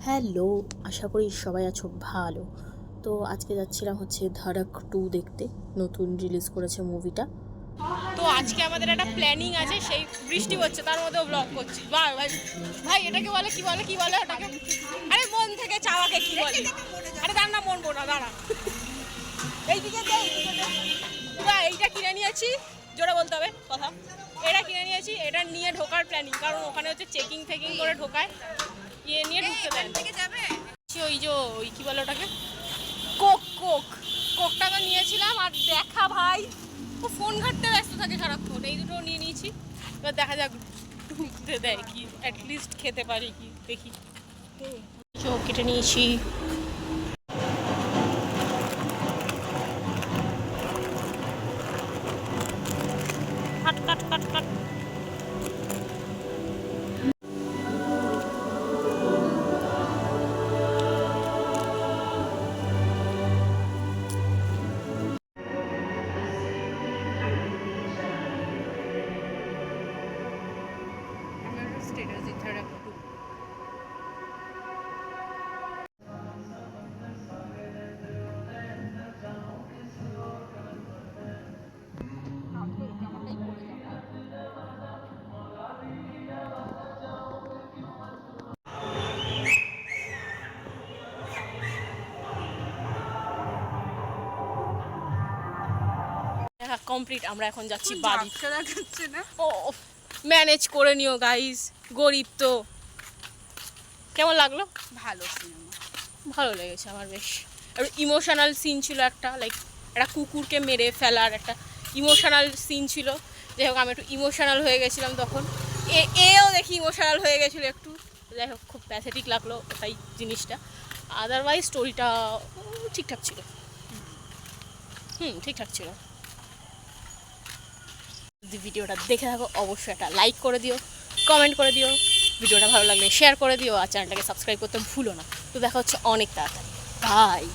Hello, আশা করি সবাই আছো ভালো। তো আজকে যাচ্ছিলাম হচ্ছে ধাড়াক 2 দেখতে, নতুন রিলিজ করেছে মুভিটা। তো আজকে আমাদের একটা প্ল্যানিং আছে, সেই বৃষ্টি হচ্ছে তার মধ্যেও ব্লগ করছি। ভাই ভাই ভাই এটাকে বলে কি বলে এটাকে? আরে মন থেকে চাওয়াকে কি বলে? আরে দাঁড়া না, মন বোনা দাঁড়া, এইদিকে এইটা কিনে নিয়েছি, জোরে বলতে হবে কথা। এটা কিনে নিয়েছি, এটা নিয়ে ঢোকার প্ল্যানিং, কারণ ওখানে হচ্ছে চেকিং ফেকিং করে ঢোকায়, ইয়ে নিয়ে ঢুকতে দেন। ওই যে ওই কি বলে ওটাকে, কোকটা তো নিয়েছিলাম। আর দেখা ভাই, ও ফোন ঘাটতে ব্যস্ত থাকে সারাক্ষণ, এই দুটো নিয়ে নিয়েছি। এবার দেখা যাক ঢুকতে দেয় কি, অ্যাটলিস্ট খেতে পারি কি দেখি। চোখ কেটে নিয়েছি। কাট কাট কাট কাট। দেখা কমপ্লিট, আমরা এখন যাচ্ছি বাড়ি। ও ম্যানেজ করে নিও গাইস, গরিব তো। কেমন লাগলো? ভালো সিনেমা, ভালো লেগেছে আমার বেশ। আর ইমোশনাল সিন ছিল একটা, লাইক একটা কুকুরকে মেরে ফেলার একটা ইমোশনাল সিন ছিল। যাই হোক, আমি একটু ইমোশনাল হয়ে গেছিলাম তখন। এও দেখি ইমোশনাল হয়ে গেছিলো একটু। যাই হোক, খুব প্যাথেটিক লাগলো ওটাই জিনিসটা। আদারওয়াইজ স্টোরিটা ঠিকঠাক ছিল। ঠিকঠাক ছিল। যদি ভিডিওটা দেখে থাকো অবশ্যই একটা লাইক করে দিও, কমেন্ট করে দিও, ভিডিওটা ভালো লাগলে শেয়ার করে দিও, আর চ্যানেলটাকে সাবস্ক্রাইব করতে ভুলো না। তো দেখা হচ্ছে অনেক তাড়াতাড়ি। বাই।